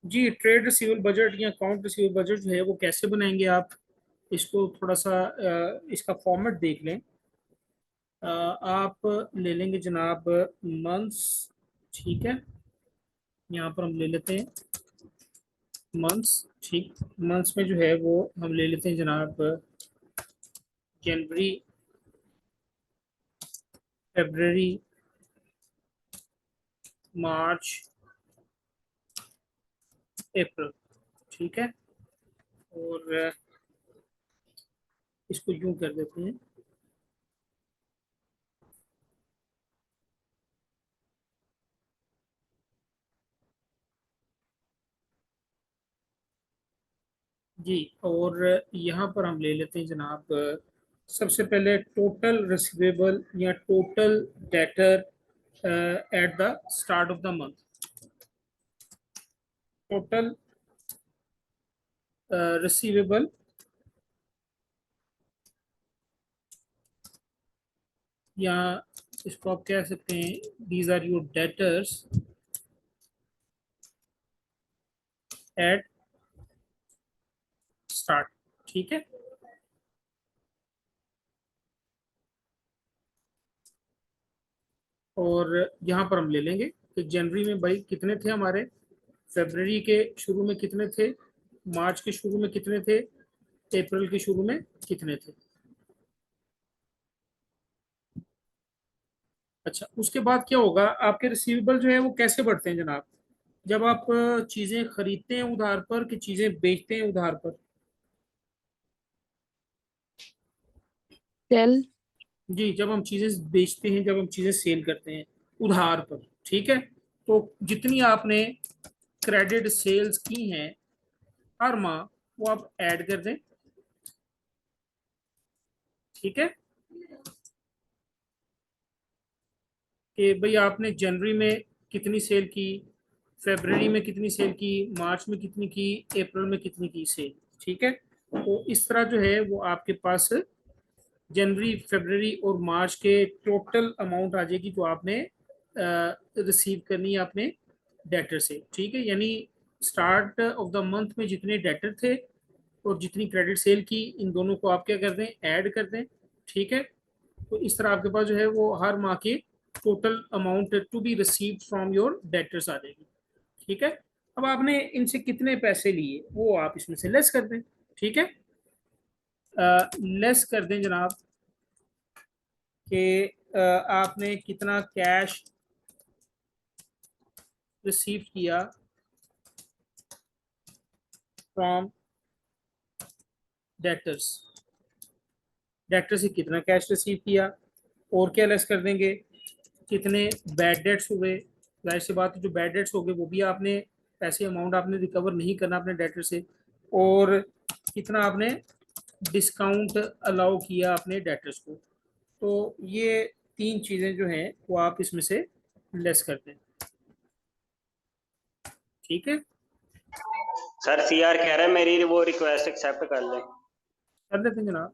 जी, trade receivable budget या account receivable budget जो है वो कैसे बनाएंगे आप? इसको थोड़ा सा इसका फॉर्मेट देख लें। आप ले लेंगे जनाब मंथ्स। ठीक है, यहाँ पर हम ले लेते हैं मंथ्स। ठीक, मंथ्स में जो है वो हम ले लेते हैं जनाब जनवरी, फरवरी, मार्च, अप्रैल। ठीक है, और इसको यूं कर देते हैं। जी, और यहाँ पर हम ले लेते हैं जनाब सबसे पहले टोटल रिसीवेबल या total debtor at the start of the month. Total receivable या इसको आप कह सकते हैं these are your debtors at start. ठीक है, और यहाँ पर हम ले लेंगे कि जनवरी में भाई कितने थे हमारे, फरवरी के शुरू में कितने थे, मार्च के शुरू में कितने थे, अप्रैल के शुरू में कितने थे। अच्छा, उसके बाद क्या होगा, आपके रिसीवेबल जो है वो कैसे बढ़ते हैं जनाब? जब आप चीजें खरीदते हैं उधार पर कि चीजें बेचते हैं उधार पर? सेल। जी, जब हम चीजें बेचते हैं, जब हम चीजें सेल करते हैं उधार पर। ठीक है, तो जितनी आपने क्रेडिट सेल्स की हैं हर माह, वो आप ऐड कर दें। ठीक है, कि भाई आपने जनवरी में कितनी सेल की, फरवरी में कितनी सेल की, मार्च में कितनी की, अप्रैल में कितनी की सेल। ठीक है, तो इस तरह जो है वो आपके पास जनवरी, फरवरी और मार्च के टोटल अमाउंट आ जाएगी जो आपने रिसीव करनी है अपने डेटर से। ठीक है, यानी स्टार्ट ऑफ द मंथ में जितने डेटर थे और जितनी क्रेडिट सेल की, इन दोनों को आप क्या कर दें, ऐड कर दें। ठीक है, तो इस तरह आपके पास जो है वो हर माह के total amount to be receive from your debtors आ जाएगी। ठीक है, अब आपने इनसे कितने पैसे लिए वो आप इसमें से लेस कर दें। ठीक है, लेस कर दें जनाब कि आपने कितना कैश रिसीव किया फ्रॉम डेटर्स, डेटर से कितना कैश रिसीव किया, और क्या लेस कर देंगे, कितने बैड डेट्स हुए। जाहिर सी बात है, जो बैड डेट्स हो गए वो भी आपने पैसे अमाउंट आपने रिकवर नहीं करना अपने डेटर से, और कितना आपने डिस्काउंट अलाउ किया अपने डेटर्स को। तो ये तीन चीज़ें जो हैं वो आप इसमें से लेस कर दें। ठीक है, सर सीआर कह रहे हैं मेरी वो रिक्वेस्ट एक्सेप्ट कर लें। कर लेते हैं जनाब।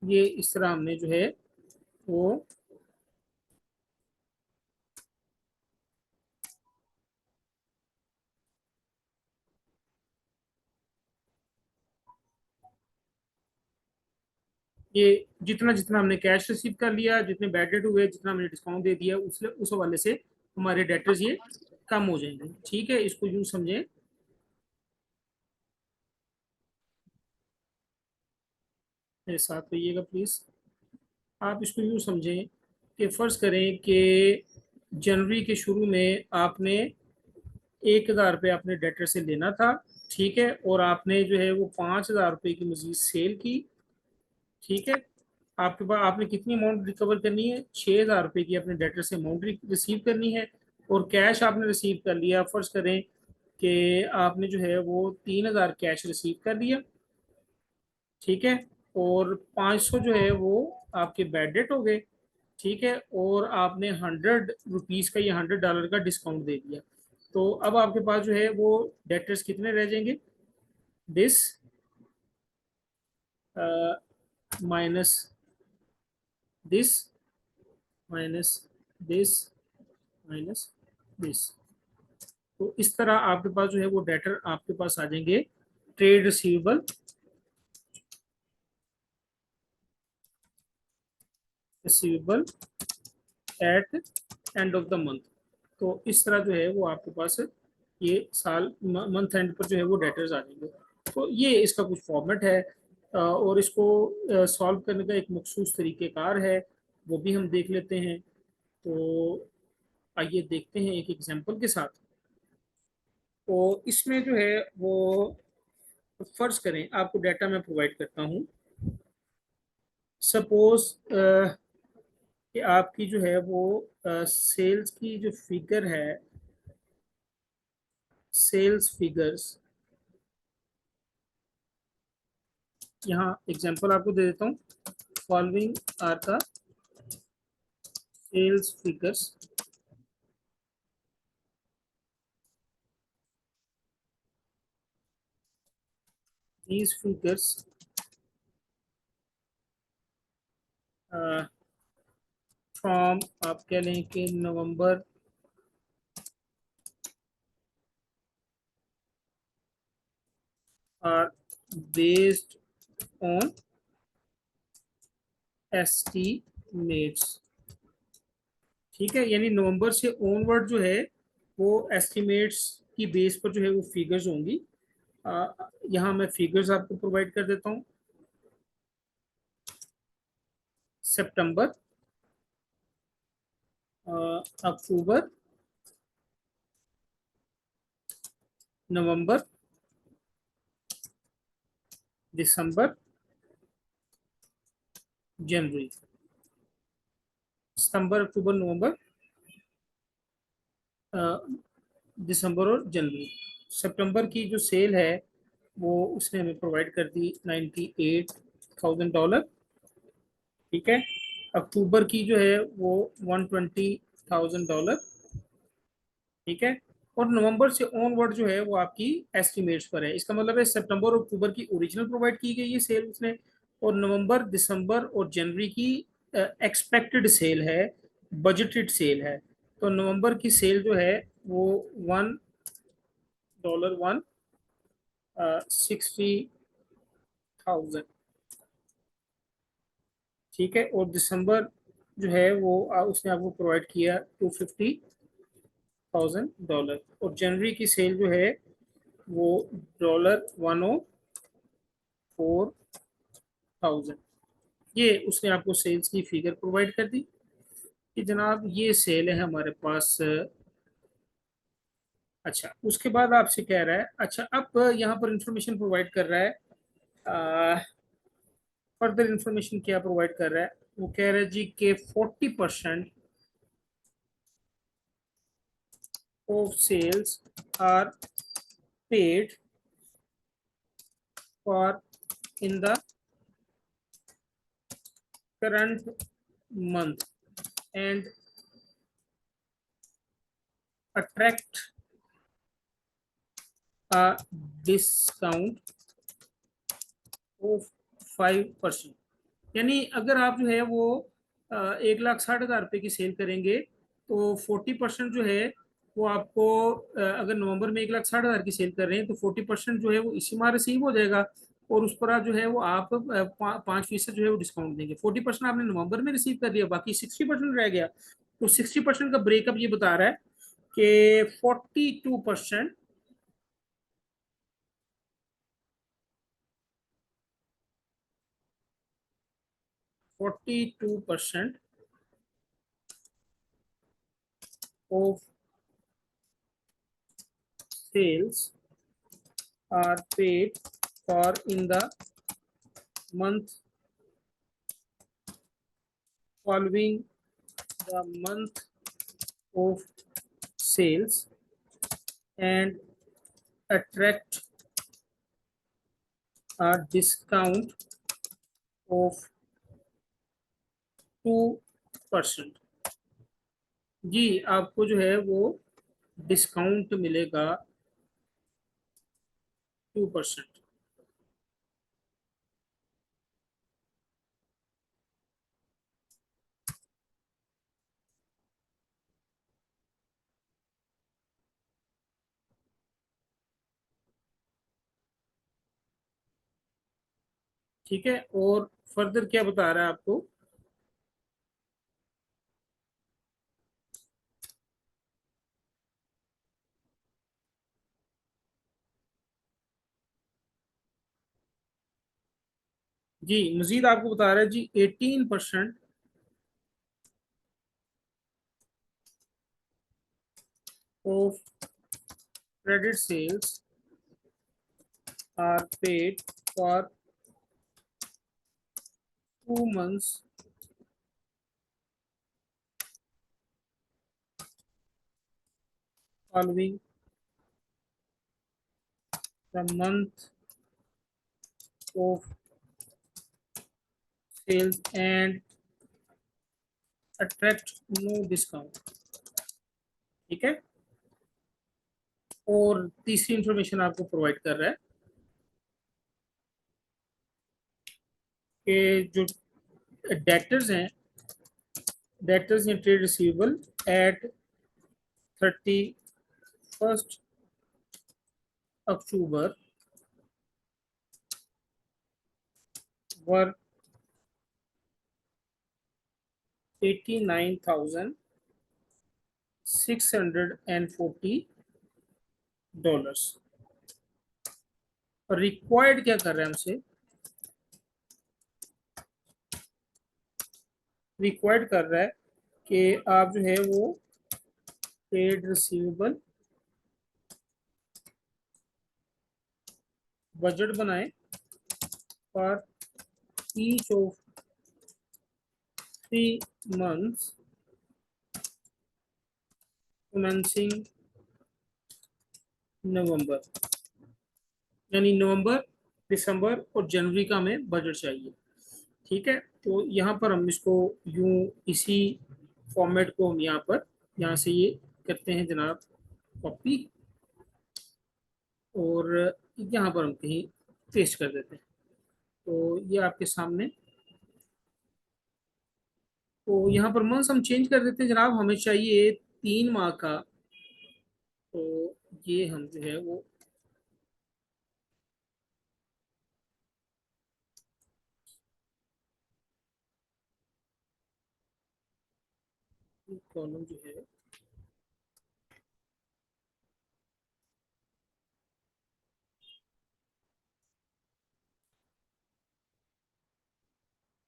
ये इस तरह हमने जो है वो ये जितना जितना हमने कैश रिसीव कर लिया, जितने बैड डेट हुए, जितना हमने डिस्काउंट दे दिया, उस हवाले से हमारे डेटर्स ये कम हो जाएंगे। ठीक है, इसको यूं समझें, मेरे साथ रहिएगा प्लीज। आप इसको यूं समझें कि फर्ज करें कि जनवरी के शुरू में आपने 1,000 रुपये अपने डेटर से लेना था। ठीक है, और आपने जो है वो 5,000 रुपये की मजीद सेल की। ठीक है, आपके पास आपने कितनी अमाउंट रिकवर करनी है, 6,000 रुपये की अपने डेटर से अमाउंट रिसीव करनी है, और कैश आपने रिसीव कर लिया। फर्ज करें कि आपने जो है वो 3,000 कैश रिसीव कर लिया। ठीक है, और 500 जो है वो आपके बैड डेट हो गए। ठीक है, और आपने 100 रुपीज़ का या $100 का डिस्काउंट दे दिया। तो अब आपके पास जो है वो डेटर्स कितने रह जाएंगे, this minus this minus this minus this. तो इस तरह आपके पास जो है वो डेटर आपके पास आ जाएंगे। Trade receivable, receivable at end of the month. तो इस तरह जो है वो आपके पास ये साल मंथ एंड पर जो है वो डेटर्स आ जाएंगे। तो ये इसका कुछ फॉर्मेट है, और इसको सॉल्व करने का एक मखसूस तरीक़ेकार है, वो भी हम देख लेते हैं। तो आइए देखते हैं एक एग्जांपल के साथ। तो इसमें जो है वो फर्ज करें आपको डाटा मैं प्रोवाइड करता हूँ। सपोज कि आपकी जो है वो सेल्स की जो फिगर है, सेल्स फिगर्स, यहाँ एग्जांपल आपको दे देता हूँ। Following are the sales figures, these figures from आप कह लें कि November are based on estimates. ठीक है, यानी नवंबर से ऑनवर्ड जो है वो एस्टिमेट्स की बेस पर जो है वो फिगर्स होंगी। यहाँ मैं फिगर्स आपको प्रोवाइड कर देता हूँ। सितंबर, अक्टूबर, नवंबर, दिसंबर, जनवरी। सितंबर, अक्टूबर, नवंबर, दिसंबर और जनवरी। सितंबर की जो सेल है वो उसने हमें प्रोवाइड कर दी $98,000। ठीक है, अक्टूबर की जो है वो $120,000। ठीक है, और नवंबर से ऑनवर्ड जो है वो आपकी एस्टिमेट्स पर है। इसका मतलब है सितंबर और अक्टूबर की ओरिजिनल प्रोवाइड की गई है सेल उसने, और नवंबर, दिसंबर और जनवरी की एक्सपेक्टेड सेल है, बजटेड सेल है। तो नवंबर की सेल जो है वो $160,000। ठीक है, और दिसंबर जो है वो उसने आपको प्रोवाइड किया $250,000, और जनवरी की सेल जो है वो $104,000। ये उसने आपको सेल्स की फिगर प्रोवाइड कर दी कि जनाब ये सेल है हमारे पास। अच्छा, उसके बाद आपसे कह रहा है, अच्छा अब यहाँ पर इंफॉर्मेशन प्रोवाइड कर रहा है, फर्दर इंफॉर्मेशन क्या प्रोवाइड कर रहा है। वो कह रहा है जी के 40% of sales are paid for in the current month and attract a discount of 5%। यानी अगर आप जो है वो 1,60,000 रुपये की सेल करेंगे तो 40% जो है वो आपको, अगर नवंबर में 1,60,000 की सेल कर रहे हैं तो 40% जो है वो इसी माह रिसीव हो जाएगा, और उस पर आप जो है वो आप 5% जो है वो डिस्काउंट देंगे। 40% आपने नवंबर में रिसीव कर लिया, बाकी 60% रह गया। तो 60% का ब्रेकअप ये बता रहा है कि 42% 42% of sales are paid for in the month following the month of sales and attract a discount of 2%। जी आपको जो है वो डिस्काउंट मिलेगा 2%। ठीक है, और फर्दर क्या बता रहा है आपको, जी मजीद आपको बता रहा है जी 18% of credit sales are paid for 2 months following the month of sales and attract no discount। ठीक है, और तीसरी इंफॉर्मेशन आपको प्रोवाइड कर रहा है कि जो डेटर्स हैं, debtors in trade receivable at 31st October were 89,640 dollars. Required क्या कर रहे हैं हमसे, रिक्वायर्ड कर रहा है कि आप जो है वो ट्रेड रिसीवेबल बजट बनाएं for each of 3 months commencing नवंबर, यानी नवंबर, दिसंबर और जनवरी का हमें बजट चाहिए। ठीक है, तो यहाँ पर हम इसको यूं इसी फॉर्मेट को हम यहाँ से ये करते हैं जनाब कॉपी, और यहाँ पर हम कहीं पेस्ट कर देते हैं। तो ये आपके सामने, तो यहाँ पर मंथ्स हम चेंज कर देते हैं जनाब, हमें चाहिए 3 माह का। तो ये हम जो है वो कॉलम जो है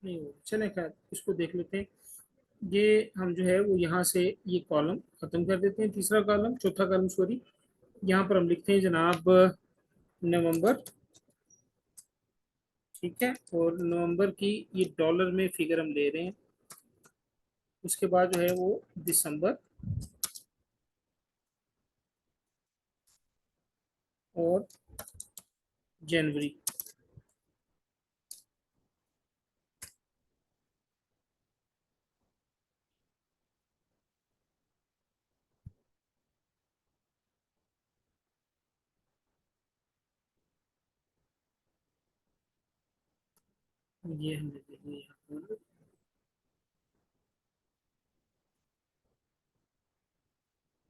नहीं हो, चले खैर इसको देख लेते हैं। ये हम जो है वो यहाँ से ये कॉलम खत्म कर देते हैं, तीसरा कॉलम, चौथा कॉलम सॉरी। यहाँ पर हम लिखते हैं जनाब नवंबर। ठीक है, और नवंबर की ये डॉलर में फिगर हम ले रहे हैं। उसके बाद जो है वो दिसंबर और जनवरी। ये हमने देख लिया यहाँ पर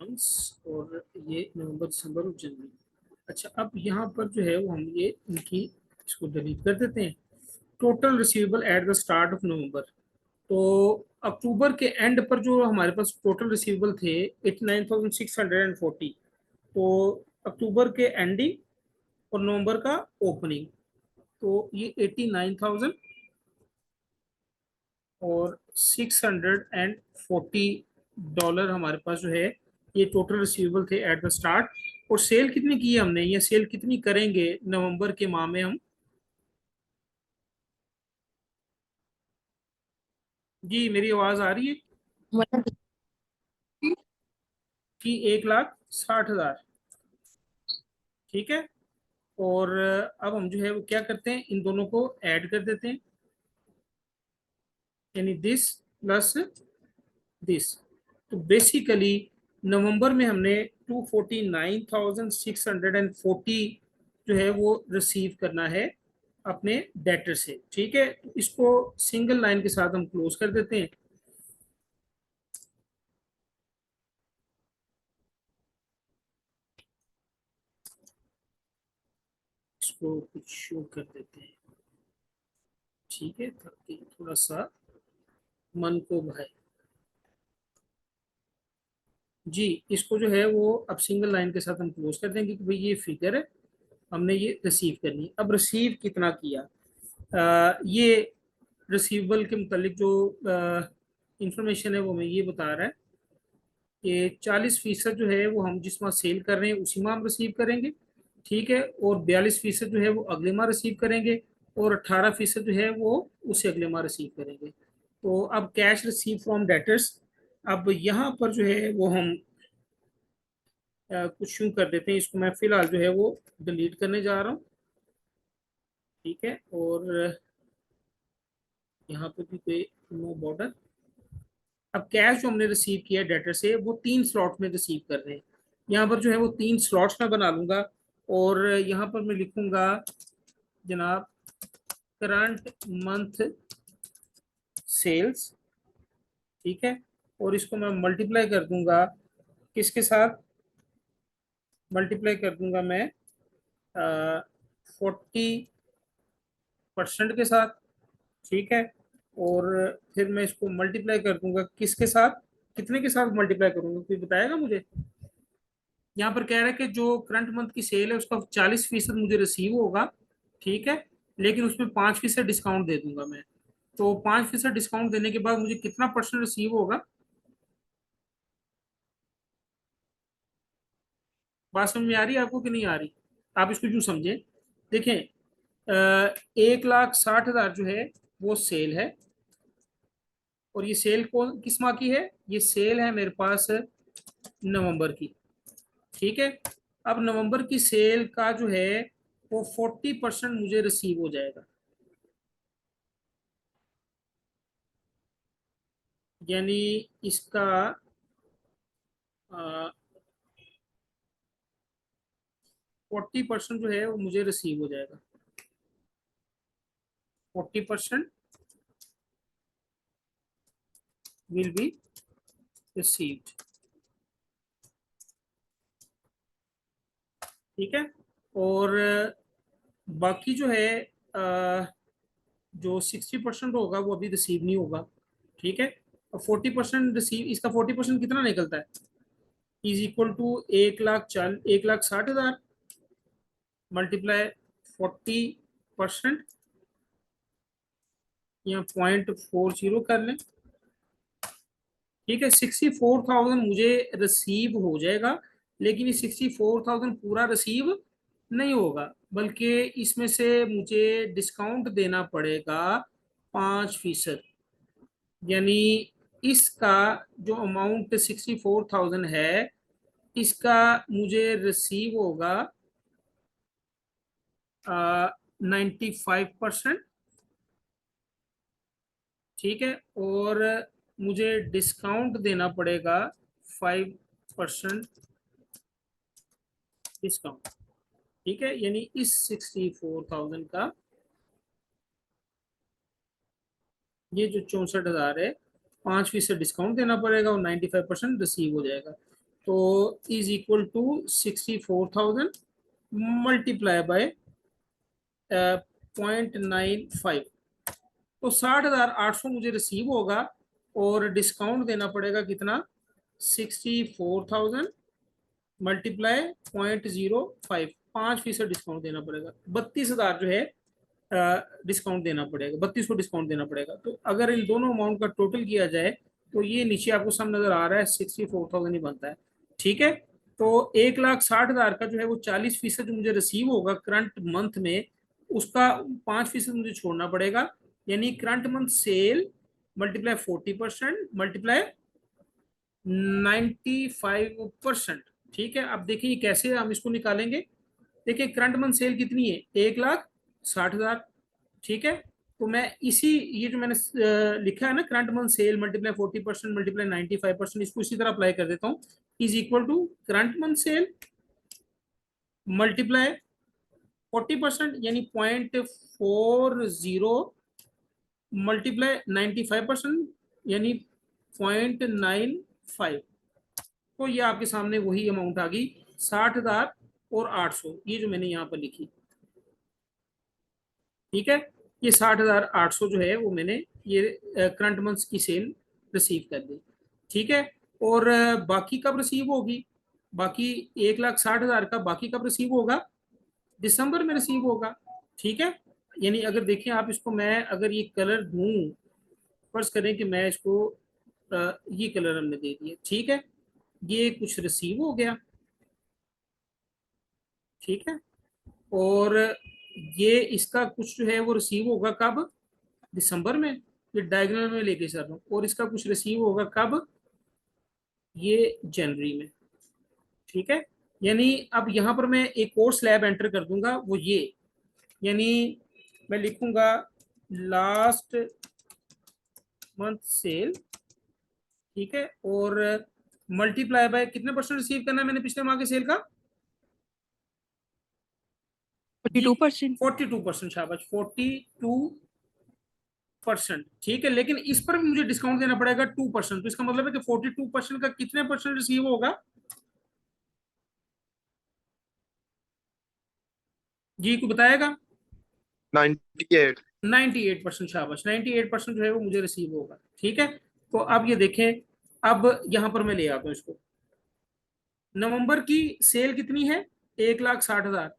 months, और ये नवंबर, दिसंबर और जनवरी। अच्छा, अब यहाँ पर जो है वो हम ये इनकी इसको डिलीट कर देते हैं। Total receivable at the start of November, तो अक्टूबर के एंड पर जो हमारे पास टोटल रिसीवेबल थे 89,640, तो अक्टूबर के एंडिंग और नवंबर का ओपनिंग, तो ये 89,640 डॉलर हमारे पास जो है ये टोटल रिसीवेबल थे एट द स्टार्ट। और सेल कितनी की है हमने, ये सेल कितनी करेंगे नवंबर के माह में हम, जी मेरी आवाज आ रही है, कि 1,60,000। ठीक है, और अब हम जो है वो क्या करते हैं, इन दोनों को ऐड कर देते हैं, यानी दिस प्लस दिस। तो बेसिकली नवंबर में हमने 249,640 जो है वो रिसीव करना है अपने डेटर से। ठीक है, तो इसको सिंगल लाइन के साथ हम क्लोज कर देते हैं। इसको कुछ शो कर देते हैं। ठीक है, ताकि थोड़ा सा मन को भाए। जी, इसको जो है वो अब सिंगल लाइन के साथ हम क्लोज कर देंगे कि भाई ये फिगर है, हमने ये रिसीव करनी है। अब रिसीव कितना किया, ये रिसीवेबल के मुतालिक जो इंफॉर्मेशन है वो हमें ये बता रहा है कि 40% जो है वो हम जिस माह सेल कर रहे हैं उसी माह हम रिसीव करेंगे, ठीक है, और 42% जो है वो अगले माह रिसीव करेंगे, और 18% जो है वो उससे अगले माह रिसीव करेंगे। तो अब कैश रिसीव फ्रॉम डेटर्स, अब यहाँ पर जो है वो हम कुछ यूं कर देते हैं, इसको मैं फिलहाल जो है वो डिलीट करने जा रहा हूँ, ठीक है, और यहाँ पे भी कोई नो बॉर्डर। अब कैश जो हमने रिसीव किया डेटर से वो 3 स्लॉट में रिसीव कर रहे हैं। यहाँ पर जो है वो 3 स्लॉट्स में बना लूंगा, और यहाँ पर मैं लिखूंगा जनाब करंट मंथ सेल्स, ठीक है, और इसको मैं मल्टीप्लाई कर दूंगा किसके साथ, मल्टीप्लाई कर दूंगा मैं 40% के साथ, ठीक है, और फिर मैं इसको मल्टीप्लाई कर दूंगा किसके साथ, कितने के साथ मल्टीप्लाई करूंगा, कोई बताएगा मुझे। यहाँ पर कह रहा है कि जो करंट मंथ की सेल है उसका 40% मुझे रिसीव होगा, ठीक है, लेकिन उसमें 5% डिस्काउंट दे दूंगा मैं। तो 5% डिस्काउंट देने के बाद मुझे कितना परसेंट रिसीव होगा, बात समझ में आ रही है आपको कि नहीं आ रही। आप इसको यूं समझें, देखें, 1,60,000 जो है वो सेल है, और ये सेल कौन किस माह की है, ये सेल है मेरे पास नवंबर की, ठीक है। अब नवंबर की सेल का जो है वो 40% मुझे रिसीव हो जाएगा, यानी इसका 40% जो है वो मुझे रिसीव हो जाएगा, 40% विल बी रिसीव्ड, ठीक है, और बाकी जो है जो 60% होगा वो अभी रिसीव नहीं होगा, ठीक है। और 40% रिसीव, इसका 40% कितना निकलता है, इज इक्वल टू 1,60,000 मल्टीप्लाई 40%, या 0.40 कर लें, ठीक है। 64,000 मुझे रिसीव हो जाएगा, लेकिन ये 64,000 पूरा रिसीव नहीं होगा, बल्कि इसमें से मुझे डिस्काउंट देना पड़ेगा 5%, यानी इसका जो अमाउंट 64,000 है इसका मुझे रिसीव होगा 95%, ठीक है, और मुझे डिस्काउंट देना पड़ेगा 5% डिस्काउंट, ठीक है, यानी इस 64,000 का ये जो 64,000 है 5% डिस्काउंट देना पड़ेगा और 95% रिसीव हो जाएगा। तो is equal to 64,000 multiply by 0.95, तो 60,800 मुझे रिसीव होगा, और डिस्काउंट देना पड़ेगा कितना, 64,000 मल्टीप्लाई 0.05, 5% डिस्काउंट देना पड़ेगा, 32,000 जो है डिस्काउंट देना पड़ेगा, 32 को डिस्काउंट देना पड़ेगा। तो अगर इन दोनों अमाउंट का टोटल किया जाए तो ये नीचे आपको सम नजर आ रहा है 64,000 ही बनता है, ठीक है। तो 1,60,000 का जो है वो 40% जो मुझे रिसीव होगा करंट मंथ में, उसका 5% मुझे छोड़ना पड़ेगा, यानी current month sale multiply 40% multiply 95%, ठीक है। अब देखिए कैसे हम इसको निकालेंगे, देखिए करंट मंथ सेल कितनी है, 1,60,000, ठीक है। तो मैं इसी ये जो मैंने लिखा है ना current month sale multiply 40% multiply 95%, इसको इसी तरह अप्लाई कर देता हूँ, is equal to current month sale multiply 40% यानी 0.40 मल्टीप्लाई 95% यानी 0.95, तो ये आपके सामने वही अमाउंट आ गई 60,000 और 800, ये जो मैंने यहाँ पर लिखी, ठीक है। ये 60,800 जो है वो मैंने ये करंट मंथ की सेल रिसीव कर दी, ठीक है। और बाकी कब रिसीव होगी, बाकी 1,60,000 का बाकी कब रिसीव होगा, दिसंबर में रिसीव होगा, ठीक है। यानी अगर देखें आप इसको, मैं अगर ये कलर दूं, फर्ज करें कि मैं इसको ये कलर हमने दे दिया, ठीक है, ये कुछ रिसीव हो गया, ठीक है। और ये इसका कुछ जो है वो रिसीव होगा कब, दिसंबर में, ये डायगोनल में लेके चल रहा हूँ। और इसका कुछ रिसीव होगा कब, ये जनवरी में, ठीक है। यानी अब यहाँ पर मैं एक और स्लैब एंटर कर दूंगा, वो ये, यानी मैं लिखूंगा लास्ट मंथ सेल, ठीक है। और मल्टीप्लाई बाय कितने परसेंट रिसीव करना है मैंने पिछले माह के सेल का, जी 42%। 42%, शाबाश 42%, ठीक है। लेकिन इस पर भी मुझे डिस्काउंट देना पड़ेगा 2%, तो इसका मतलब है कि 42% का कितने परसेंट रिसीव होगा, जी को बताएगा, 98। 98%, शाबाश 98% जो है वो मुझे रिसीव होगा, ठीक है। तो अब ये देखें, अब यहां पर मैं ले आता हूं इसको, नवंबर की सेल कितनी है, 1,60,000,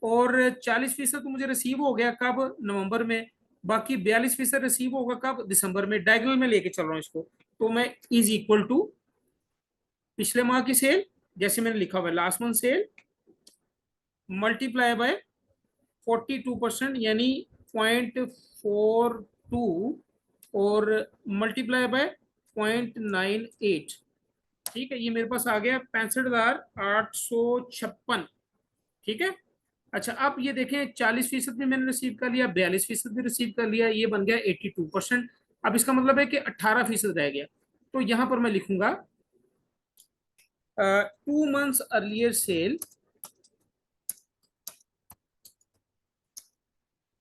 और 40% तो मुझे रिसीव हो गया कब, नवंबर में, बाकी 42% रिसीव होगा कब, दिसंबर में। डायगोनल में लेके चल रहा हूँ इसको, तो मैं इज इक्वल टू पिछले माह की सेल, जैसे मैंने लिखा हुआ है last month sale, multiply by 42%, यानी 0.42, और मल्टीप्लाई बाय 0.98, ठीक है। ये मेरे पास आ गया 65,856, ठीक है। अच्छा अब ये देखें, 40% भी मैंने रिसीव कर लिया, 42% भी रिसीव कर लिया, ये बन गया 82%। अब इसका मतलब है कि 18% रह गया, तो यहां पर मैं लिखूंगा 2 months earlier sale,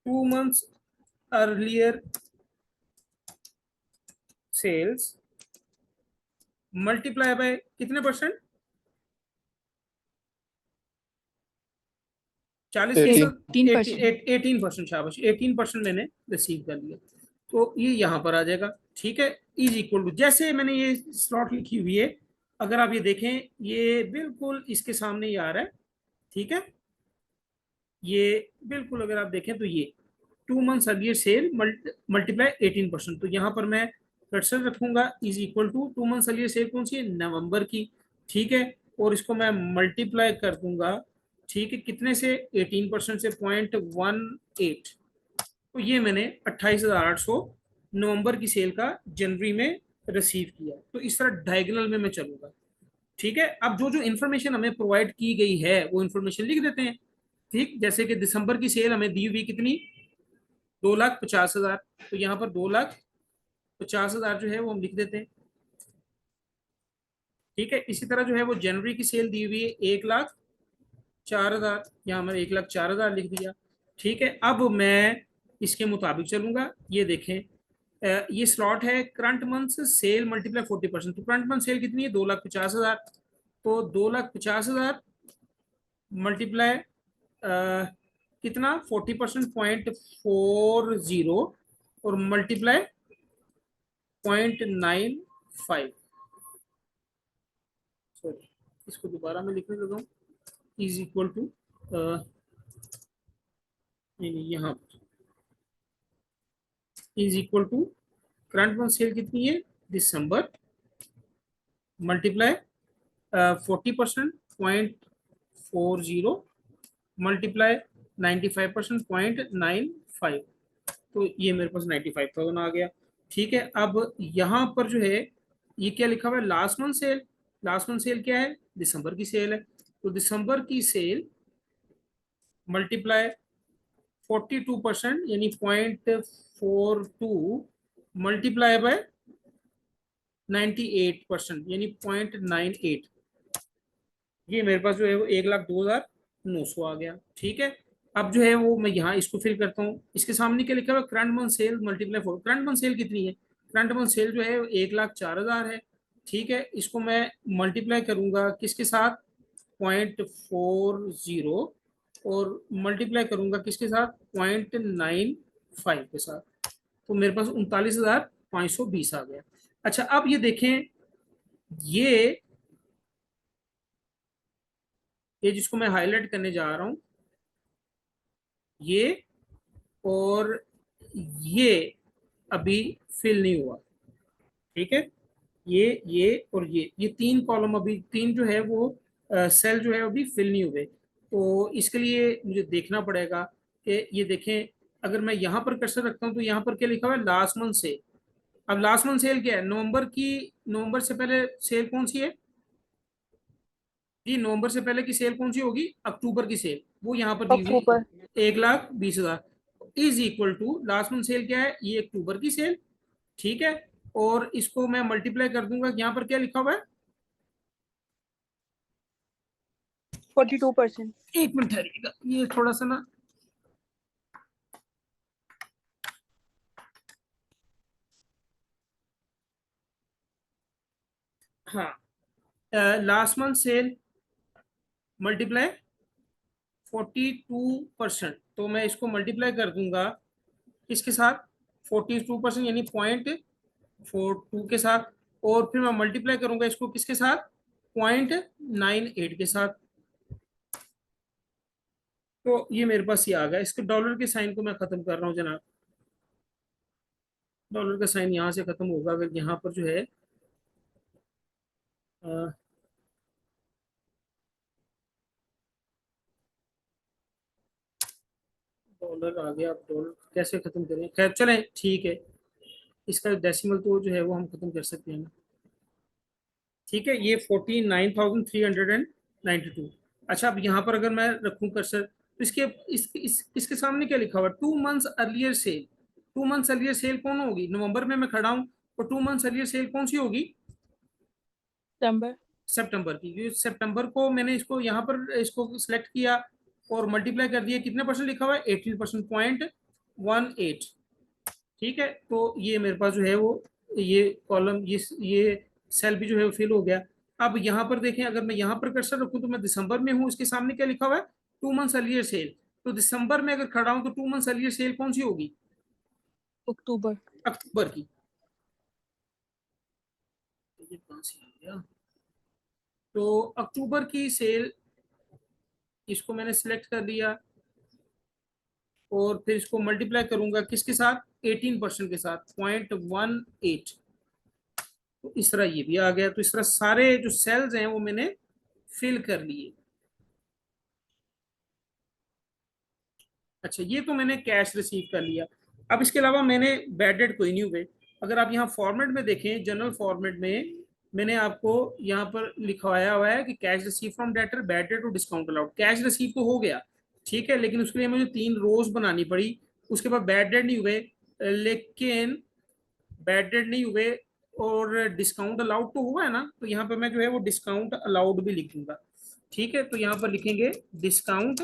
2 months earlier sales multiply by कितने परसेंट, 40%, 18%। 18%, शाबाश 18% मैंने रिसीव कर लिया, तो ये यहाँ पर आ जाएगा, ठीक है। इज इक्वल टू, जैसे मैंने ये स्लॉट लिखी हुई है, अगर आप ये देखें, ये बिल्कुल इसके सामने ही आ रहा है, ठीक है। ये बिल्कुल अगर आप देखें तो ये 2 months अर्लियर सेल मल्टीप्लाई 18%, तो यहाँ पर मैं कर्सर रखूंगा, is equal to 2 months earlier sale कौन सी है, नवंबर की, ठीक है। और इसको मैं मल्टीप्लाई कर दूंगा, ठीक है, कितने से, 18% से 0.18, तो ये मैंने 28,800 नवंबर की सेल का जनवरी में रिसीव किया। तो इस तरह डायगोनल में मैं चलूंगा, ठीक है। अब जो जो इन्फॉर्मेशन हमें प्रोवाइड की गई है वो इन्फॉर्मेशन लिख देते हैं, ठीक। जैसे कि दिसंबर की सेल हमें दी हुई कितनी, 2,50,000, तो यहाँ पर 2,50,000 जो है वो हम लिख देते हैं, ठीक है। इसी तरह जो है वो जनवरी की सेल दी हुई है 1,04,000, यहाँ मैंने 1,04,000 लिख दिया, ठीक है। अब मैं इसके मुताबिक चलूंगा, ये देखें, ये स्लॉट है करंट मंथ सेल मल्टीप्लाई 40%, तो करंट मंथ सेल कितनी है, 2,50,000, तो 2,50,000 मल्टीप्लाई कितना, 40%, 0.40, और मल्टीप्लाई 0.95, सॉरी इसको दोबारा मैं लिखने लगा हूँ, इज इक्वल टू, यहाँ is equal to current month sale कितनी है, दिसंबर, मल्टीप्लाई 40%, 0.40, मल्टीप्लाई 95%, 0.95, तो ये मेरे पास 95,000 आ गया, ठीक है। अब यहाँ पर जो है ये क्या लिखा हुआ है, last month sale, last month sale क्या है, दिसंबर की सेल है, तो दिसंबर की सेल मल्टीप्लाई 42%, यानी 0.42, मल्टीप्लाई बाय 98%, यानी 0.98, ये मेरे पास जो है वो 1,02,900 आ गया, ठीक है। अब जो है वो मैं यहाँ इसको फिल करता हूँ, इसके सामने क्या लिखा हुआ है, current month sale multiply 4, current month sale कितनी है, करंट मंथ सेल जो है 1,04,000 है, ठीक है। इसको मैं मल्टीप्लाई करूंगा किसके साथ, 0.40, और मल्टीप्लाई करूंगा किसके साथ, 0.95, 5 के साथ, तो मेरे पास 39,520 आ गया। अच्छा अब ये देखें, ये जिसको मैं हाईलाइट करने जा रहा हूं, ये और ये अभी फिल नहीं हुआ, ठीक है। ये और ये तीन कॉलम अभी, तीन जो है वो सेल जो है अभी फिल नहीं हुए। तो इसके लिए मुझे देखना पड़ेगा कि ये देखें, अगर मैं यहाँ पर कर्सर रखता हूँ तो यहाँ पर क्या लिखा हुआ है, लास्ट मंथ सेल। अब लास्ट मंथ सेल क्या है, नवंबर की, नवंबर से पहले सेल कौन सी है जी, नवंबर से पहले की सेल कौन सी होगी, अक्टूबर की सेल, वो यहाँ पर दी हुई अक्टूबर। 1,20,000 is equal to last month sale क्या है, ये अक्टूबर की सेल, ठीक है। और इसको मैं मल्टीप्लाई कर दूंगा, यहाँ पर क्या लिखा हुआ है, 42%। एक मिनट ठहरिएगा, ये थोड़ा सा ना, हाँ, लास्ट मंथ सेल मल्टीप्लाई 42%, तो मैं इसको मल्टीप्लाई कर दूंगा इसके साथ 42% यानी 0.42 के साथ, और फिर मैं मल्टीप्लाई करूंगा इसको किसके साथ, 0.98 के साथ। तो ये मेरे पास ये आ गया। इसके डॉलर के साइन को मैं खत्म कर रहा हूँ जनाब, डॉलर का साइन यहाँ से खत्म होगा अगर यहाँ पर जो है डॉलर आ गया। अब डॉलर कैसे खत्म करें, खैर चलें ठीक है, इसका डेसिमल तो जो है वो हम खत्म कर सकते हैं, ठीक है। ये 49,392। अच्छा अब यहाँ पर अगर मैं रखूँ कर्सर, तो इसके सामने क्या लिखा हुआ, 2 months earlier sale. 2 months earlier sale कौन होगी, नवंबर में मैं खड़ा हूँ, तो 2 मंथ्स अर्लियर सेल कौन सी होगी, सितंबर। सितंबर की। क्योंकि सितंबर को मैंने इसको यहाँ पर इसको सिलेक्ट किया और मल्टीप्लाई कर दिया, कितने परसेंट लिखा हुआ है, 18%, 0.18, ठीक है। तो ये मेरे पास जो है वो ये कॉलम, ये सेल भी जो है वो फिल हो गया। अब यहाँ पर देखें, अगर मैं यहाँ पर कर्सर रखूं तो मैं दिसंबर में हूँ, इसके सामने क्या लिखा हुआ है, 2 मंथ्स अर्लियर सेल। तो दिसंबर में अगर खड़ा हूं तो 2 मंथ्स अर्लियर सेल कौन सी होगी, अक्टूबर। अक्टूबर की। ये कहाँ से आ गया, तो अक्टूबर की सेल, इसको मैंने सिलेक्ट कर लिया और फिर इसको मल्टीप्लाई करूंगा किसके साथ, 18% के साथ, 0.18। तो इस तरह ये भी आ गया। तो इस तरह सारे जो सेल्स हैं वो मैंने फिल कर लिए। अच्छा ये तो मैंने कैश रिसीव कर लिया। अब इसके अलावा मैंने बैड डेट कोई नहीं हुए। अगर आप यहाँ फॉर्मेट में देखें, जनरल फॉर्मेट में मैंने आपको यहाँ पर लिखवाया हुआ है कि cash receive from debtor, bad debt और डिस्काउंट अलाउड। कैश रिसीव तो हो गया, ठीक है, लेकिन उसके लिए मुझे 3 रोज बनानी पड़ी। उसके बाद बैड डेट नहीं हुए, लेकिन बैड डेट नहीं हुए, और डिस्काउंट अलाउड तो हुआ है ना, तो यहाँ पर मैं जो है वो डिस्काउंट अलाउड भी लिख दूंगा, ठीक है। तो यहाँ पर लिखेंगे डिस्काउंट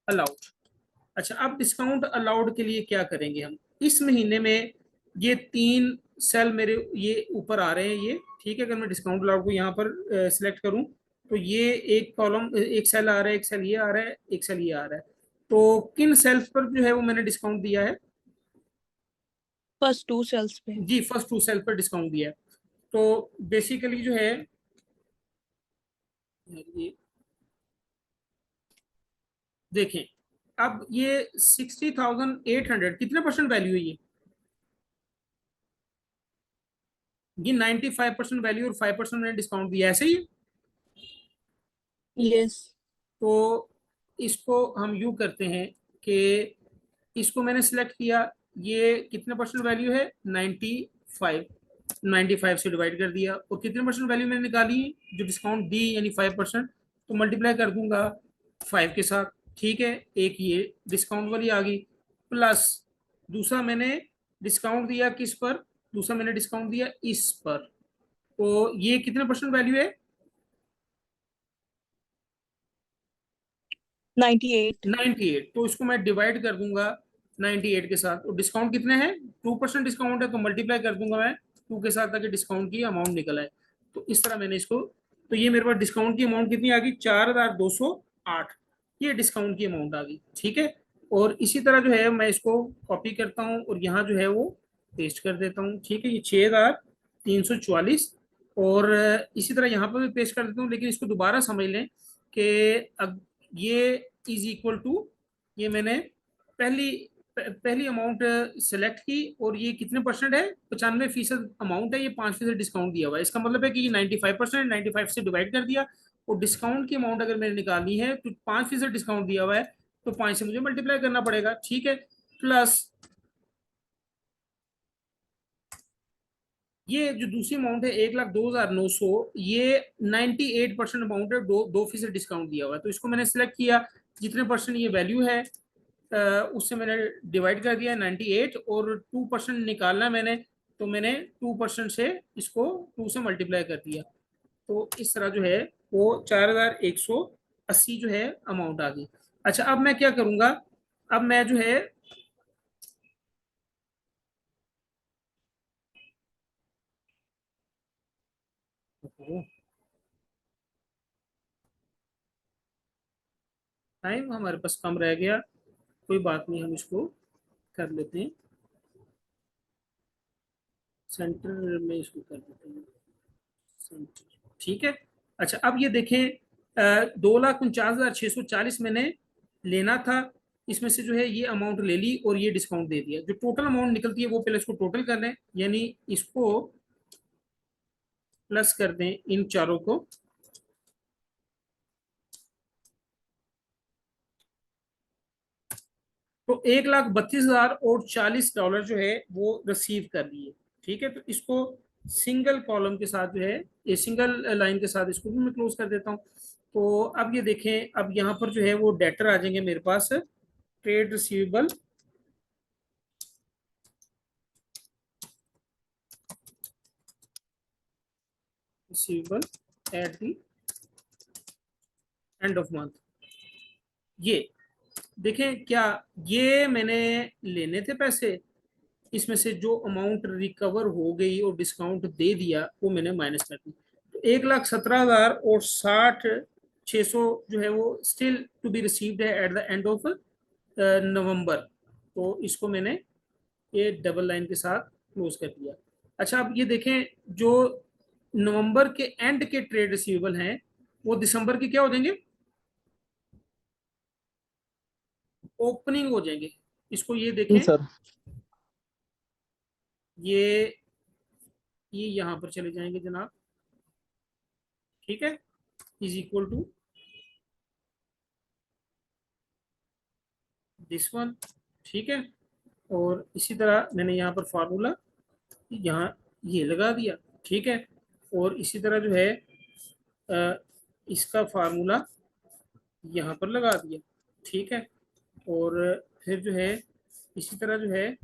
अलाउड। अच्छा अब डिस्काउंट अलाउड के लिए क्या करेंगे हम, इस महीने में ये 3 सेल मेरे ये ऊपर आ रहे हैं ये, ठीक है। अगर मैं डिस्काउंट अलाउड को यहाँ पर सिलेक्ट करूँ तो ये एक कॉलम, एक सेल आ रहा है, एक सेल ये आ रहा है, एक सेल ये आ रहा है। तो किन सेल्स पर जो है वो मैंने डिस्काउंट दिया है, फर्स्ट 2 सेल्स पे। जी फर्स्ट 2 सेल पर डिस्काउंट दिया है। तो बेसिकली जो है ये देखें, अब ये 60,800 कितने परसेंट वैल्यू है ये 95% वैल्यू और 5% मैंने डिस्काउंट दिया, ऐसे ही। यस। तो इसको हम यू करते हैं कि इसको मैंने सिलेक्ट किया, ये कितने परसेंट वैल्यू है, 95, 95 से डिवाइड कर दिया, और कितने परसेंट वैल्यू मैंने निकाली जो डिस्काउंट दी यानी 5%, तो मल्टीप्लाई कर दूंगा 5 के साथ, ठीक है। एक ये डिस्काउंट वाली आ गई, प्लस दूसरा मैंने डिस्काउंट दिया किस पर, दूसरा मैंने डिस्काउंट दिया इस पर, तो ये कितने परसेंट वैल्यू है, 98। 98। तो इसको मैं डिवाइड कर दूंगा 98 के साथ, और डिस्काउंट कितने हैं, 2% डिस्काउंट है, तो मल्टीप्लाई कर दूंगा मैं 2 के साथ ताकि डिस्काउंट की अमाउंट निकल आए। तो इस तरह मैंने इसको, तो ये मेरे पास डिस्काउंट की अमाउंट कितनी आ गई, 4,208, ये डिस्काउंट की अमाउंट आ गई, ठीक है। और इसी तरह जो है मैं इसको कॉपी करता हूँ और यहाँ जो है वो पेस्ट कर देता हूँ। ठीक है, ये 6,344 और इसी तरह यहाँ पर भी पेस्ट कर देता हूँ, लेकिन इसको दोबारा समझ लें कि अब ये इज इक्वल टू, ये मैंने पहली पहली अमाउंट सेलेक्ट की और ये कितने परसेंट है, 95% अमाउंट है, ये 5% डिस्काउंट दिया हुआ है। इसका मतलब है कि ये 95%, 95 से डिवाइड कर दिया और डिस्काउंट की अमाउंट अगर मैंने निकालनी है तो 5% डिस्काउंट दिया हुआ है तो 5 से मुझे मल्टीप्लाई करना पड़ेगा। ठीक है, प्लस ये जो दूसरी अमाउंट है 1,02,900, ये 98% अमाउंट है, 2% डिस्काउंट दिया हुआ है। तो इसको मैंने सिलेक्ट किया, जितने परसेंट ये वैल्यू है उससे मैंने डिवाइड कर दिया 98 और 2% निकालना मैंने, तो मैंने 2% से इसको 2 से मल्टीप्लाई कर दिया। तो इस तरह जो है वो 4,180 जो है अमाउंट आ गई। अच्छा, अब मैं क्या करूंगा, अब मैं जो है टाइम हमारे पास कम रह गया, कोई बात नहीं, हम इसको कर लेते हैं, सेंटर में इसको कर देते हैं सेंटर। ठीक है, अच्छा अब ये देखें 2,49,640 मैंने लेना था, इसमें से जो है ये अमाउंट ले ली और ये डिस्काउंट दे दिया। जो टोटल अमाउंट निकलती है वो पहले इसको टोटल कर लें, यानी इसको प्लस कर दें इन चारों को, तो 1,32,040 जो है वो रिसीव कर लिए। ठीक है, तो इसको सिंगल कॉलम के साथ जो है, ये सिंगल लाइन के साथ इसको भी मैं क्लोज कर देता हूँ। तो अब ये देखें, अब यहाँ पर जो है वो डेटर आ जाएंगे मेरे पास, trade receivable at the end of month. ये देखें, क्या ये मैंने लेने थे पैसे, इसमें से जो अमाउंट रिकवर हो गई और डिस्काउंट दे दिया वो मैंने माइनस कर दी। तो 1,17,060 जो है वो स्टिल टू बी रिसीव्ड है eight the end of November. तो इसको मैंने ये डबल लाइन के साथ क्लोज कर दिया। अच्छा, अब ये देखें, जो नवंबर के एंड के ट्रेड रिसीवेबल हैं वो दिसंबर के क्या हो जाएंगे, ओपनिंग हो जाएंगे। इसको ये देखें, सर ये यहां पर चले जाएंगे जनाब। ठीक है, is equal to this one. ठीक है, और इसी तरह मैंने यहाँ पर फार्मूला यहाँ ये लगा दिया। ठीक है, और इसी तरह जो है इसका फार्मूला यहाँ पर लगा दिया। ठीक है, और फिर जो है इसी तरह जो है